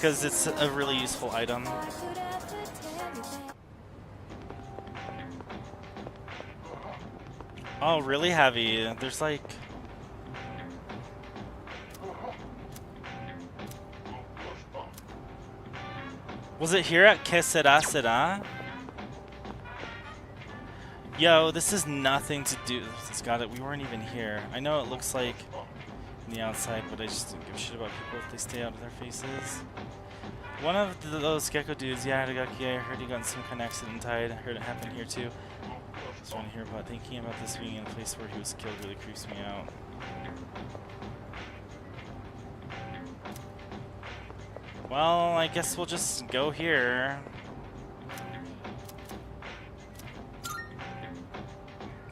because it's a really useful item. Oh, really heavy. There's like... Was it here at Que Sera Sera? Yo, this is nothing to do. It's got it. We weren't even here. I know it looks like on the outside, but I just don't give a shit about people if they stay out of their faces. One of those gecko dudes, yeah, I heard he got in some kind of accident and died. I heard it happened here too. Just want to hear about thinking about this being in a place where he was killed really creeps me out. Well, I guess we'll just go here.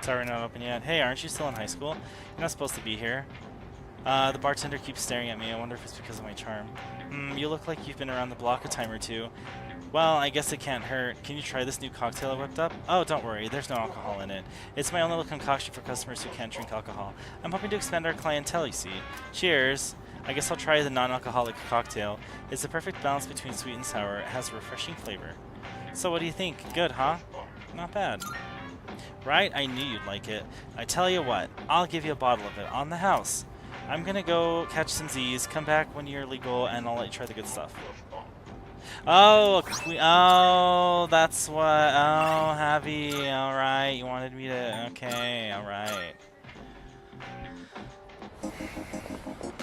Sorry, not open yet. Hey, aren't you still in high school? You're not supposed to be here. The bartender keeps staring at me. I wonder if it's because of my charm. You look like you've been around the block a time or two. Well, I guess it can't hurt. Can you try this new cocktail I whipped up? Oh, don't worry. There's no alcohol in it. It's my own little concoction for customers who can't drink alcohol. I'm hoping to expand our clientele, you see. Cheers. I guess I'll try the non-alcoholic cocktail. It's the perfect balance between sweet and sour. It has a refreshing flavor. So what do you think? Good, huh? Not bad. Right? I knew you'd like it. I tell you what, I'll give you a bottle of it on the house. I'm gonna go catch some Z's, come back when you're legal, and I'll let you try the good stuff. Oh, oh, that's what. Oh, Javi. All right, you wanted me to. Okay, all right.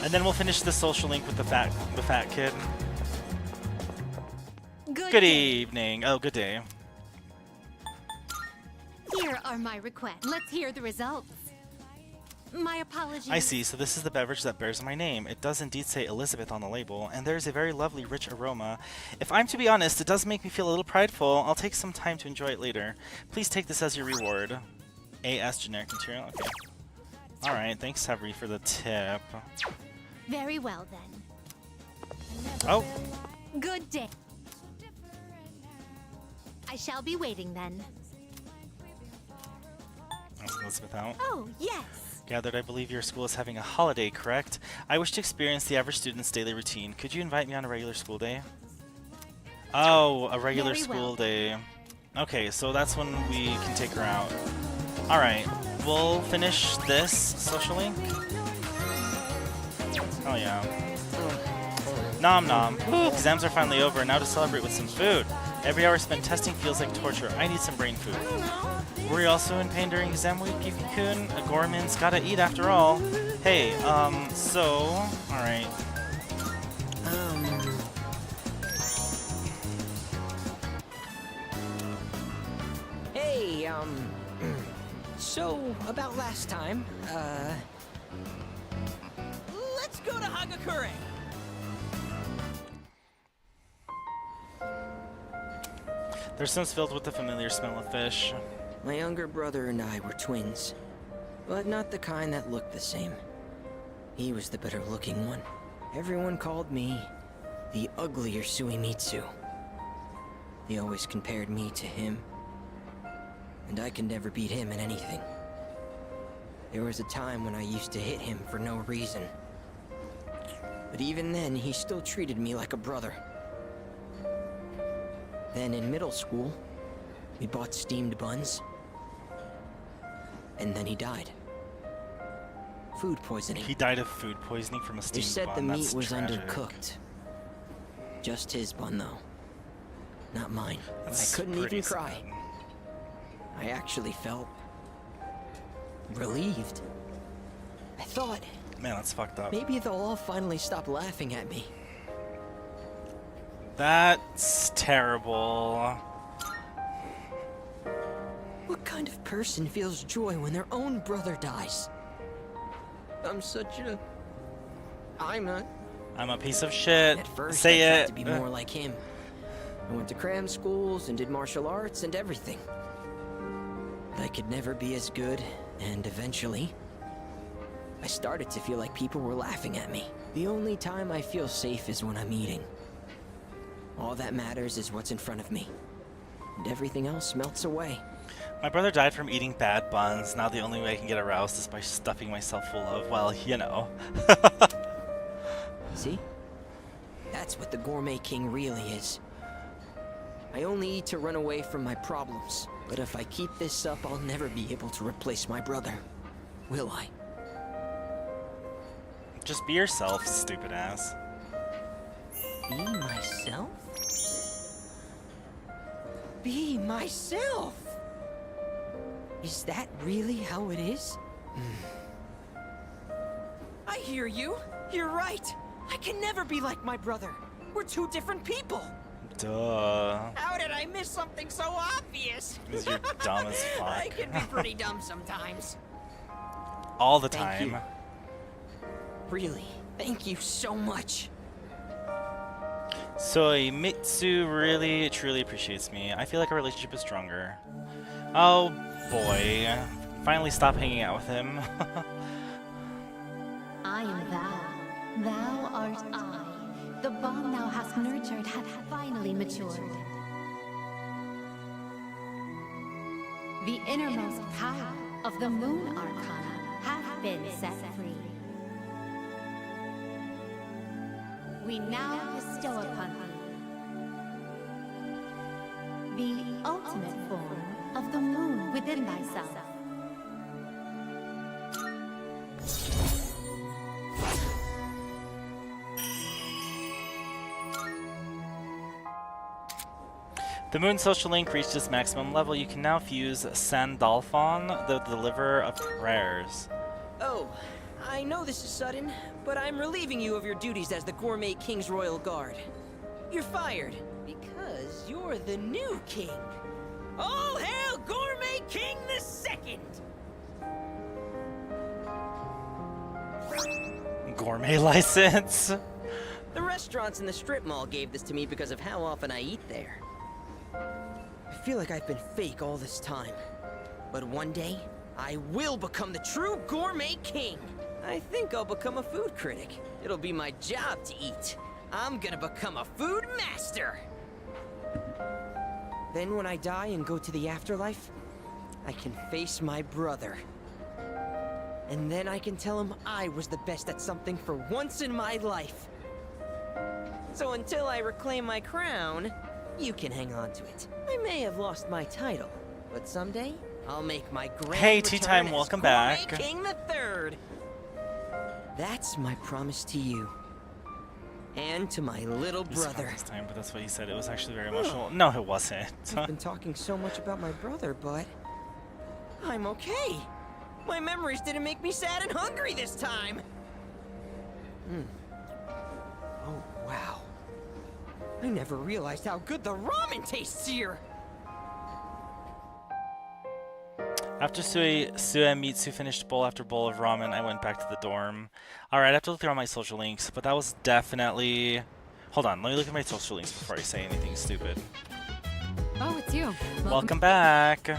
And then we'll finish the social link with the fat kid. Good evening. Oh, good day. Here are my requests. Let's hear the results. My apologies. I see, so this is the beverage that bears my name. It does indeed say Elizabeth on the label, and there's a very lovely, rich aroma. If I'm to be honest, it does make me feel a little prideful. I'll take some time to enjoy it later. Please take this as your reward. AS generic material? Okay. Alright, thanks, Sabri, for the tip. Very well, then. Oh! Good day. I shall be waiting, then. That's Elizabeth out. Oh, yes. Gathered, I believe your school is having a holiday, correct? I wish to experience the average student's daily routine. Could you invite me on a regular school day? Oh, a regular school day. Okay, so that's when we can take her out. Alright, we'll finish this social link. Oh yeah. Nom nom. Ooh, exams are finally over, now to celebrate with some food. Every hour spent testing feels like torture. I need some brain food. Were you also in pain during exam week, Yuki-kun? A Gorman's gotta eat after all. Hey, so... Alright. Hey, so, about last time, let's go to Hagakure! Their sense filled with the familiar smell of fish. My younger brother and I were twins, but not the kind that looked the same. He was the better looking one. Everyone called me the uglier Suimitsu. They always compared me to him, and I could never beat him in anything. There was a time when I used to hit him for no reason. But even then, he still treated me like a brother. Then in middle school, we bought steamed buns. And then he died. Food poisoning. He died of food poisoning from a steamed bun. They said the meat That's was tragic. undercooked. Just his bun, though. Not mine. That's I couldn't pretty even cry. sad. I actually felt relieved. I thought, Man, that's fucked up. maybe they'll all finally stop laughing at me. That's terrible. What kind of person feels joy when their own brother dies? I'm I'm a piece of shit. At first, Say I tried it. to be more like him. I went to cram schools and did martial arts and everything. But I could never be as good, and eventually, I started to feel like people were laughing at me. The only time I feel safe is when I'm eating. All that matters is what's in front of me, and everything else melts away. My brother died from eating bad buns. Now the only way I can get aroused is by stuffing myself full of, well, you know. See? That's what the Gourmet King really is. I only eat to run away from my problems. But if I keep this up, I'll never be able to replace my brother. Will I? Just be yourself, stupid ass. Be myself? Be myself! Is that really how it is? I hear you. You're right. I can never be like my brother. We're two different people. Duh. How did I miss something so obvious? Because you're dumb as fuck. I can be pretty dumb sometimes. All the Thank time. you. Really, thank you so much. Mitsu really, truly appreciates me. I feel like our relationship is stronger. Oh boy. Finally stop hanging out with him. I am thou. Thou art I. The bond thou hast nurtured hath finally matured. The innermost power of the Moon Arcana hath been set free. We now bestow upon thee the ultimate form of the moon within thyself. The Moon Social Link reached its maximum level. You can now fuse Sandalphon, the deliverer of prayers. Oh, I know this is sudden, but I'm relieving you of your duties as the Gourmet King's Royal Guard. You're fired, because you're the new king. All hail Gourmet King the Second! Gourmet license? The restaurants in the strip mall gave this to me because of how often I eat there. I feel like I've been fake all this time. But one day, I will become the true Gourmet King. I think I'll become a food critic. It'll be my job to eat. I'm gonna become a food master. Then when I die and go to the afterlife, I can face my brother. And then I can tell him I was the best at something for once in my life. So until I reclaim my crown, you can hang on to it. I may have lost my title, but someday I'll make my grand Hey, Tea return Time, as welcome Gourmet back. King the Third. That's my promise to you. And to my little brother. This time, but that's what he said. It was actually very emotional. No, it wasn't. I've been talking so much about my brother, but I'm okay. My memories didn't make me sad and hungry this time. Oh, wow. I never realized how good the ramen tastes here. After Suemitsu finished bowl after bowl of ramen, I went back to the dorm. Alright, I have to look through all my social links, but that was definitely... Hold on, let me look at my social links before I say anything stupid. Oh, it's you. Welcome back!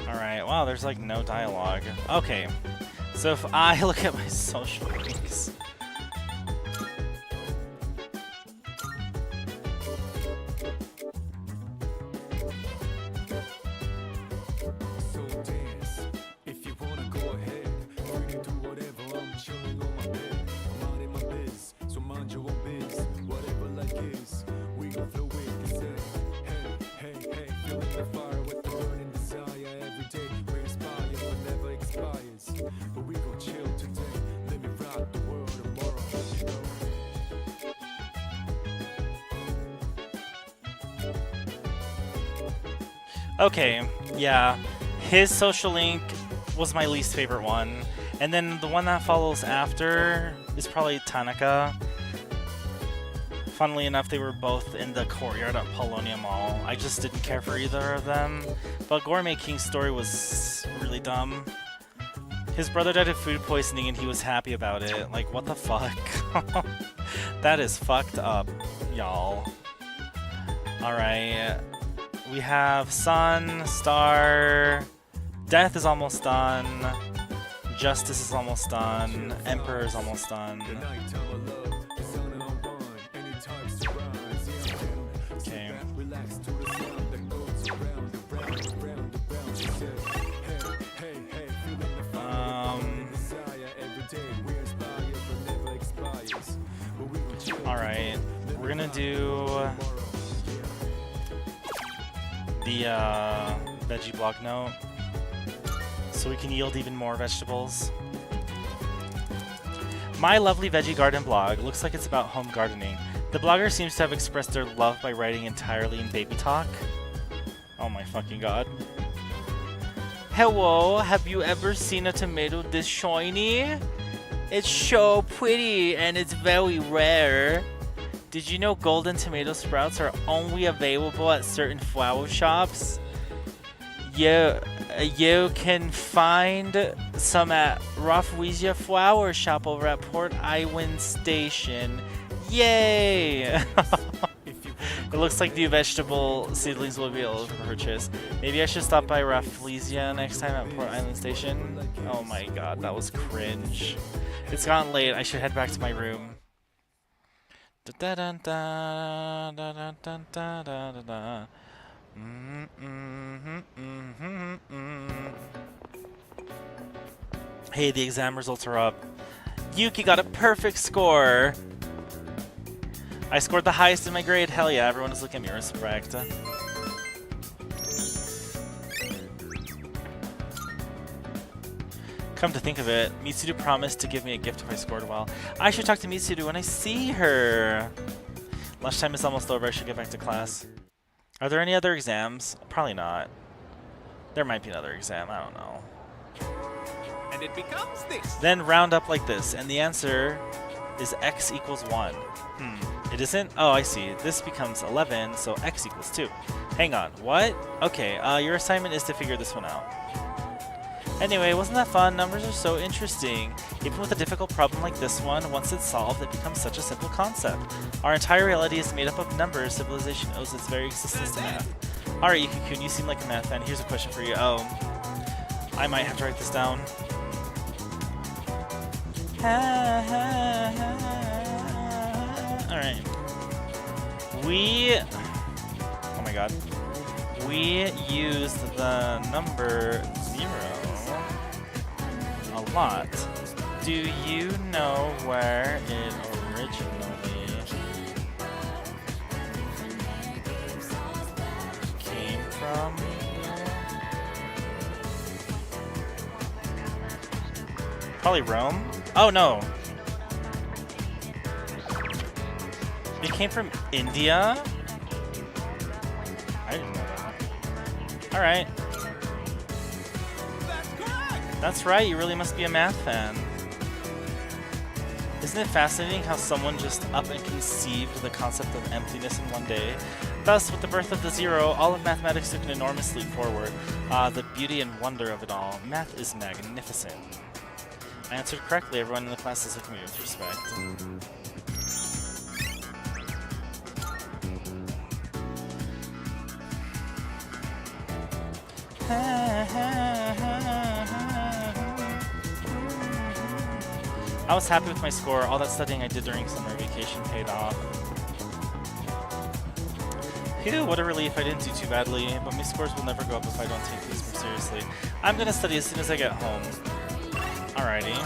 Alright, wow, there's like no dialogue. Okay, so if I look at my social links... Okay, yeah. His social link was my least favorite one. And then the one that follows after is probably Tanaka. Funnily enough, they were both in the courtyard at Polonia Mall. I just didn't care for either of them. But Gourmet King's story was really dumb. His brother died of food poisoning and he was happy about it. Like, what the fuck? That is fucked up, y'all. Alright. We have Sun, Star, Death is almost done, Justice is almost done, Emperor is almost done. Okay. We're gonna do the veggie block note so we can yield even more vegetables. My lovely veggie garden blog looks like it's about home gardening. The blogger seems to have expressed their love by writing entirely in baby talk. Oh my fucking god. Hello, have you ever seen a tomato this shiny? It's so pretty and it's very rare. Did you know golden tomato sprouts are only available at certain flower shops? You can find some at Rafflesia Flower Shop over at Port Island Station. Yay! It looks like new vegetable seedlings will be able to purchase. Maybe I should stop by Rafflesia next time at Port Island Station. Oh my god, that was cringe. It's gotten late. I should head back to my room. Hey, the exam results are up. Yuki got a perfect score. I scored the highest in my grade. Hell yeah, everyone is looking at me with respect. Come to think of it, Mitsuru promised to give me a gift if I scored well. I should talk to Mitsuru when I see her. Lunchtime is almost over. I should get back to class. Are there any other exams? Probably not. There might be another exam. I don't know. And it becomes this. Then round up like this, and the answer is x equals 1. It isn't? Oh, I see. This becomes 11, so x equals 2. Hang on. What? Okay, your assignment is to figure this one out. Anyway, wasn't that fun? Numbers are so interesting. Even with a difficult problem like this one, once it's solved, it becomes such a simple concept. Our entire reality is made up of numbers. Civilization owes its very existence to math. Alright, Yuki-kun, you seem like a math fan. Here's a question for you. Oh, I might have to write this down. Alright. Oh my god. We used the number 0 a lot. Do you know where it originally came from? Probably Rome? Oh no! It came from India? I didn't know that. Alright. That's right, you really must be a math fan. Isn't it fascinating how someone just up and conceived the concept of emptiness in one day? Thus, with the birth of the 0, all of mathematics took an enormous leap forward. The beauty and wonder of it all. Math is magnificent. I answered correctly. Everyone in the class is looking at me with respect. I was happy with my score. All that studying I did during summer vacation paid off. Phew, what a relief. I didn't do too badly, but my scores will never go up if I don't take these more seriously. I'm gonna study as soon as I get home. Alrighty.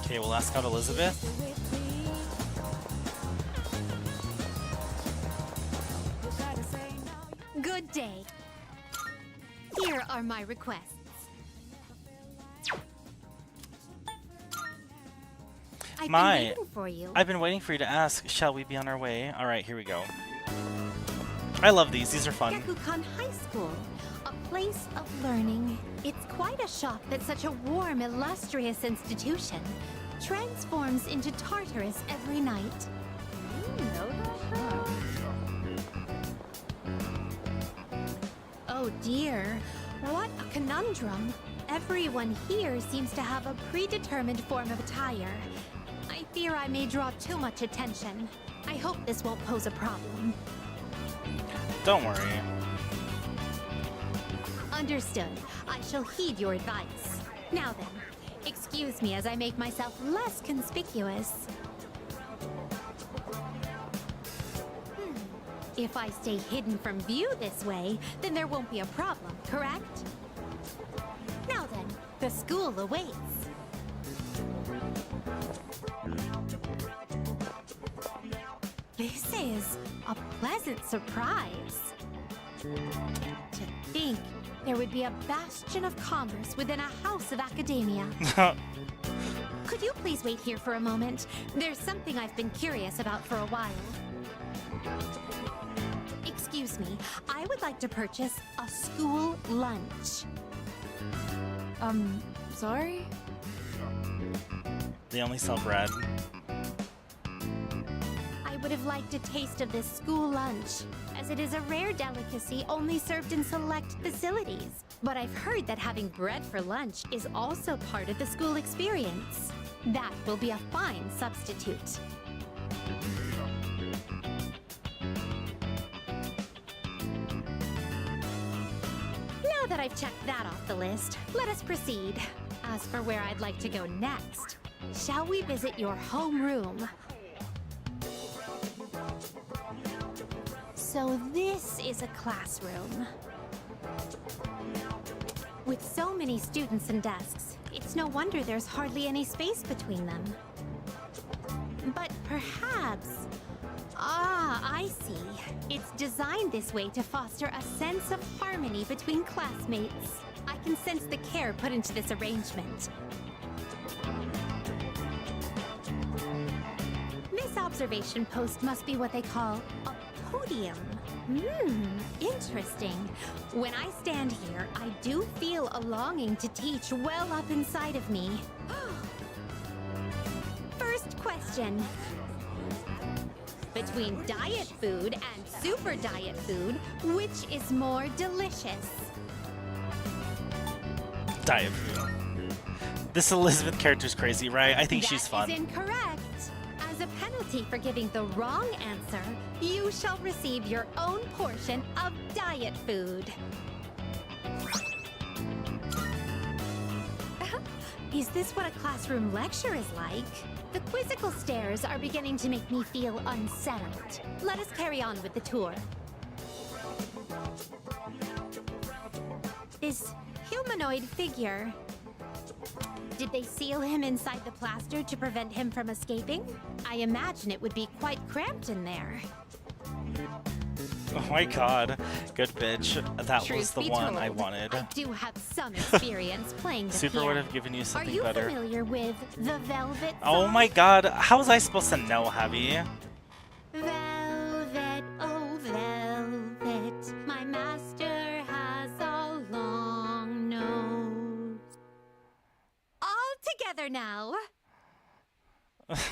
Okay, we'll ask out Elizabeth. Good day. Here are my requests. I've been waiting for you. I've been waiting for you to ask. Shall we be on our way? Alright, here we go. I love these. These are fun. Gyakukan High School, a place of learning. It's quite a shock that such a warm, illustrious institution transforms into Tartarus every night. Oh dear, what a conundrum. Everyone here seems to have a predetermined form of attire. I fear I may draw too much attention. I hope this won't pose a problem. Don't worry. Understood. I shall heed your advice. Now then, excuse me as I make myself less conspicuous. If I stay hidden from view this way, then there won't be a problem, correct? Now then, the school awaits. This is a pleasant surprise. To think there would be a bastion of commerce within a house of academia. Could you please wait here for a moment? There's something I've been curious about for a while. Excuse me, I would like to purchase a school lunch. Sorry? They only sell bread. I would have liked a taste of this school lunch, as it is a rare delicacy only served in select facilities. But I've heard that having bread for lunch is also part of the school experience. That will be a fine substitute. Now that I've checked that off the list, let us proceed. As for where I'd like to go next, shall we visit your homeroom? So this is a classroom. With so many students and desks, it's no wonder there's hardly any space between them. But perhaps... Ah, I see. It's designed this way to foster a sense of harmony between classmates. I can sense the care put into this arrangement. This observation post must be what they call a podium. Interesting. When I stand here, I do feel a longing to teach well up inside of me. First question. Between diet food and super diet food, which is more delicious? Diet food. This Elizabeth character's crazy, right? I think she's fun. That is incorrect. As a penalty for giving the wrong answer, you shall receive your own portion of diet food. Is this what a classroom lecture is like? The quizzical stares are beginning to make me feel unsettled. Let us carry on with the tour. This humanoid figure... Did they seal him inside the plaster to prevent him from escaping? I imagine it would be quite cramped in there. Oh my god. Good bitch. That Truth was the be one told, I wanted. I do have some experience playing the Super piano. would have given you something Are you better. familiar with the Velvet Oh song? my god. How was I supposed to know, Heavy? Velvet, oh velvet, my master has a long nose. All together now.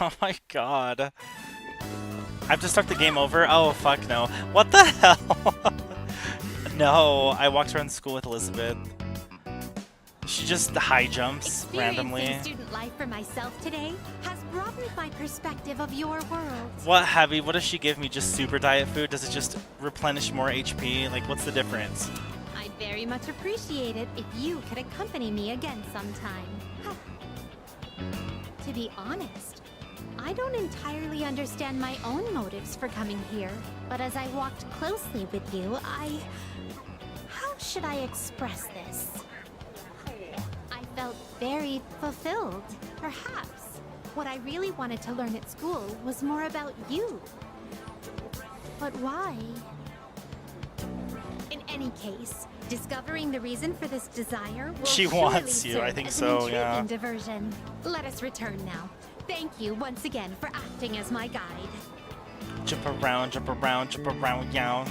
Oh my god. I have to start the game over? Oh, fuck no. What the hell? No, I walked around school with Elizabeth. She just high jumps randomly. Experiencing student life for myself today has broadened my perspective of your world. What, Heavy? What does she give me? Just super diet food? Does it just replenish more HP? Like, what's the difference? I'd very much appreciate it if you could accompany me again sometime. To be honest, I don't entirely understand my own motives for coming here, but as I walked closely with you, how should I express this? I felt very fulfilled. Perhaps what I really wanted to learn at school was more about you. But why? In any case, discovering the reason for this desire will She surely wants you, serve I think as so, an yeah. intriguing diversion. Let us return now. Thank you once again for acting as my guide. Jump around, yow.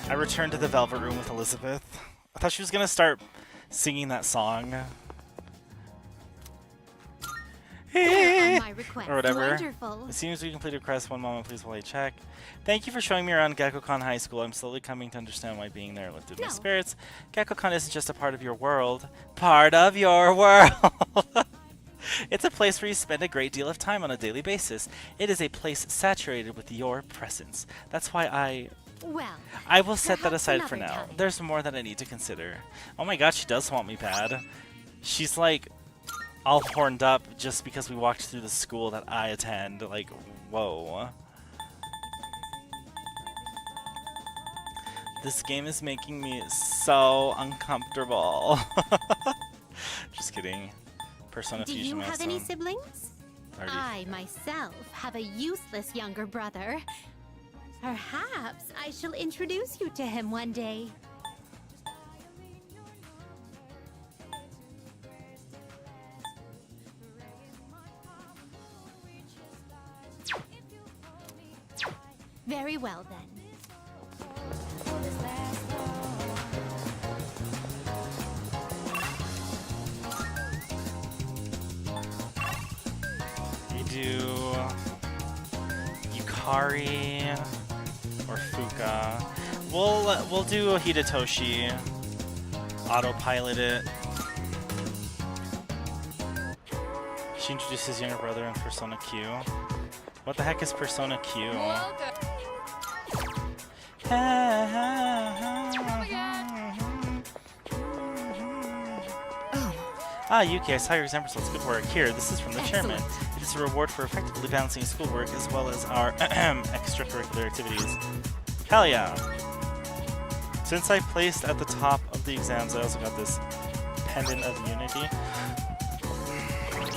I returned to the Velvet Room with Elizabeth. I thought she was gonna start singing that song. There are my requests. Or whatever. Wonderful. As soon as we complete a request, one moment please while I check. Thank you for showing me around GeckoCon High School. I'm slowly coming to understand why being there lifted my No. spirits. GeckoCon isn't just a part of your world. Part of your world! It's a place where you spend a great deal of time on a daily basis. It is a place saturated with your presence. That's why Well, I will set that perhaps aside for another now. time. There's more that I need to consider. Oh my god, she does want me bad. She's like all horned up just because we walked through the school that I attend. Like, whoa. This game is making me so uncomfortable. Just kidding. Persona Do Fusion you have any milestone. siblings? Already. I, myself, have a useless younger brother. Perhaps I shall introduce you to him one day. Very well, then. We do Yukari or Fuka. We'll do a Hidetoshi. Autopilot it. She introduces younger brother in Persona Q. What the heck is Persona Q? Ah, Yuki, I saw your exam results. Good work. Here, this is from the chairman. It is a reward for effectively balancing schoolwork as well as our extracurricular activities. Hell yeah! Since I placed at the top of the exams, I also got this Pendant of Unity.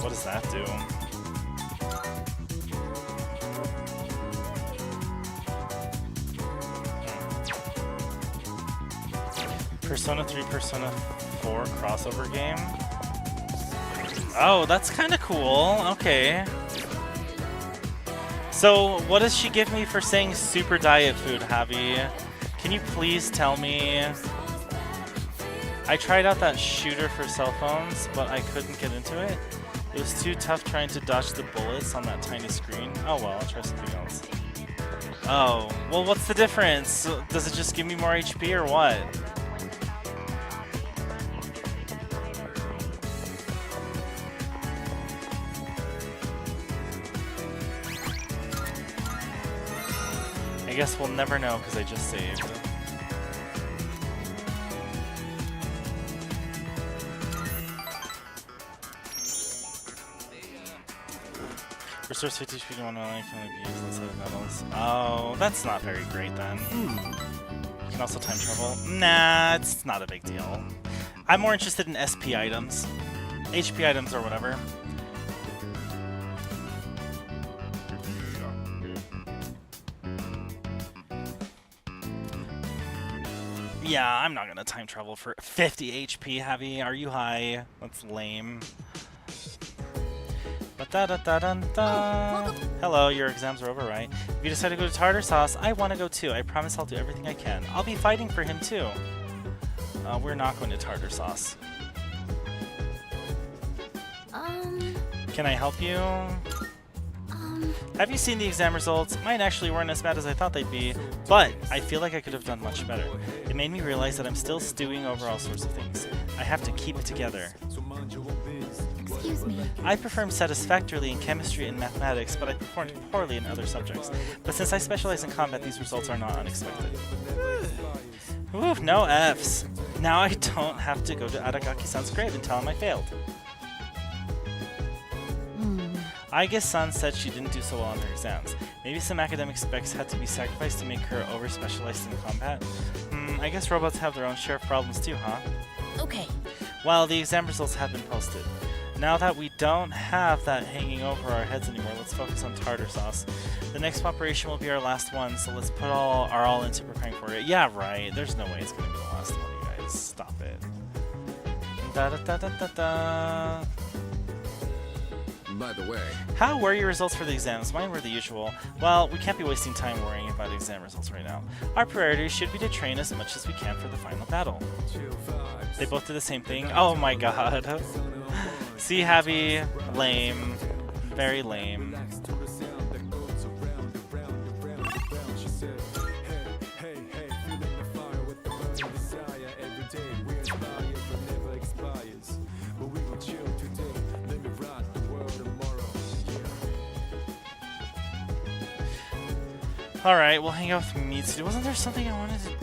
What does that do? Persona 3, Persona 4 crossover game? Oh, that's kind of cool. Okay. So, what does she give me for saying super diet food, Javi? Can you please tell me? I tried out that shooter for cell phones, but I couldn't get into it. It was too tough trying to dodge the bullets on that tiny screen. Oh well, I'll try something else. Oh, well, what's the difference? Does it just give me more HP or what? I guess we'll never know because I just saved. Restores 50 HP to 1 online, can only be used inside of metals. Oh, that's not very great then. You can also time travel. Nah, it's not a big deal. I'm more interested in SP items. HP items or whatever. Yeah, I'm not gonna time travel for 50 HP heavy. Are you high? That's lame. Ba-da-da-da-dun-da. Hello, your exams are over, right? If you decide to go to Tartar Sauce, I want to go too. I promise I'll do everything I can. I'll be fighting for him too. We're not going to Tartar Sauce. Can I help you? Have you seen the exam results? Mine actually weren't as bad as I thought they'd be, but I feel like I could have done much better. It made me realize that I'm still stewing over all sorts of things. I have to keep it together. Excuse me. I performed satisfactorily in chemistry and mathematics, but I performed poorly in other subjects. But since I specialize in combat, these results are not unexpected. Ooh, no Fs. Now I don't have to go to Aragaki-san's grave and tell him I failed. I guess San said she didn't do so well on her exams. Maybe some academic specs had to be sacrificed to make her over-specialized in combat. I guess robots have their own share of problems too, huh? Okay. Well, the exam results have been posted. Now that we don't have that hanging over our heads anymore, let's focus on Tartar Sauce. The next operation will be our last one, so let's put our all into preparing for it. Yeah, right. There's no way it's gonna be the last one, you guys. Stop it. Da-da-da-da-da-da. By the way, How were your results for the exams? Mine were the usual. Well, we can't be wasting time worrying about exam results right now. Our priority should be to train as much as we can for the final battle. They both did the same thing? Oh my god. See, Javi, lame. Very lame. Alright, we'll hang out with Mitsu. Wasn't there something I wanted to do?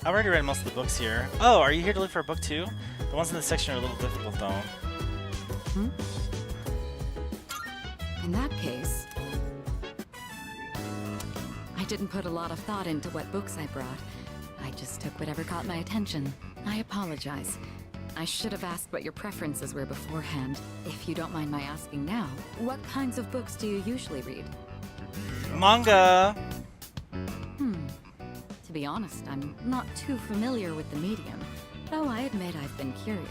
I've already read most of the books here. Oh, are you here to look for a book too? The ones in this section are a little difficult though. In that case, I didn't put a lot of thought into what books I brought. I just took whatever caught my attention. I apologize. I should have asked what your preferences were beforehand. If you don't mind my asking now, what kinds of books do you usually read? Manga! To be honest, I'm not too familiar with the medium, though I admit I've been curious.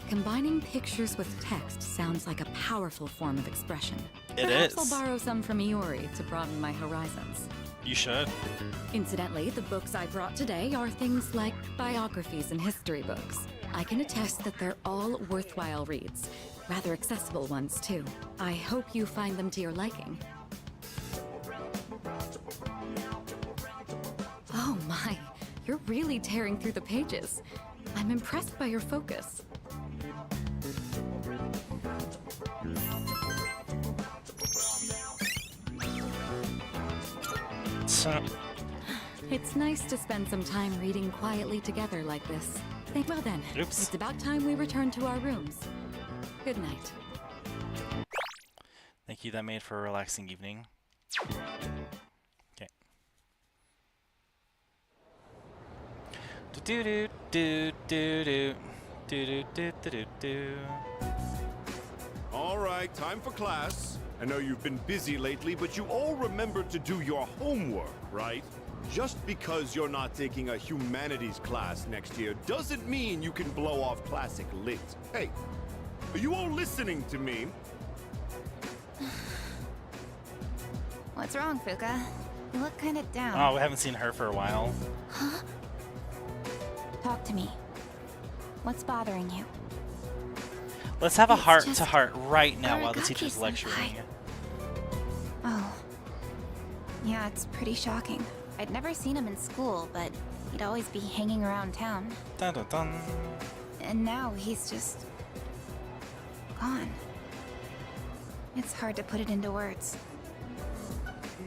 Combining pictures with text sounds like a powerful form of expression. Perhaps I'll borrow some from Iori to broaden my horizons. You should. Incidentally, the books I brought today are things like biographies and history books. I can attest that they're all worthwhile reads. Rather accessible ones, too. I hope you find them to your liking. Oh my, you're really tearing through the pages. I'm impressed by your focus. It's nice to spend some time reading quietly together like this. Well then, Oops. It's about time we return to our rooms. Good night. Thank you, that made for a relaxing evening. Okay. Do do do do do do do do do do. All right, time for class. I know you've been busy lately, but you all remember to do your homework, right? Just because you're not taking a humanities class next year doesn't mean you can blow off classic lit. Hey, are you all listening to me? What's wrong, Fuka? You look kind of down. Oh, we haven't seen her for a while. Huh? Talk to me. What's bothering you? Let's have a It's heart to just heart right now while the teacher's Aragaki-senpai. lecturing. Oh. Yeah, it's pretty shocking. I'd never seen him in school, but he'd always be hanging around town. Dun dun dun. And now he's just gone. It's hard to put it into words.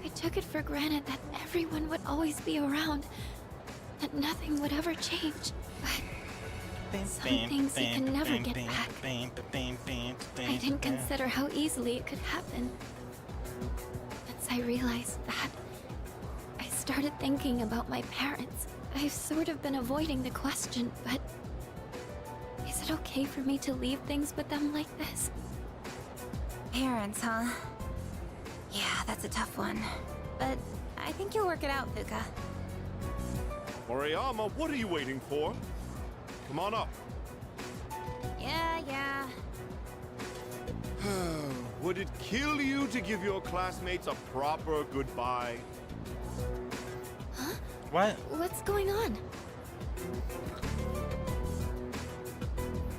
I took it for granted that everyone would always be around, that nothing would ever change. But some things you can never get back. I didn't consider how easily it could happen. Once I realized that, I started thinking about my parents. I've sort of been avoiding the question, but is it okay for me to leave things with them like this? Parents, huh? Yeah, that's a tough one. But I think you'll work it out, Fuka. Moriyama, what are you waiting for? Come on up. Yeah. Would it kill you to give your classmates a proper goodbye? Huh? What? What's going on?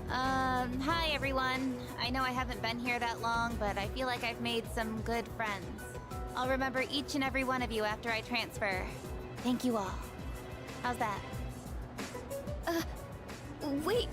Hi everyone. I know I haven't been here that long, but I feel like I've made some good friends. I'll remember each and every one of you after I transfer. Thank you all. How's that? Wait,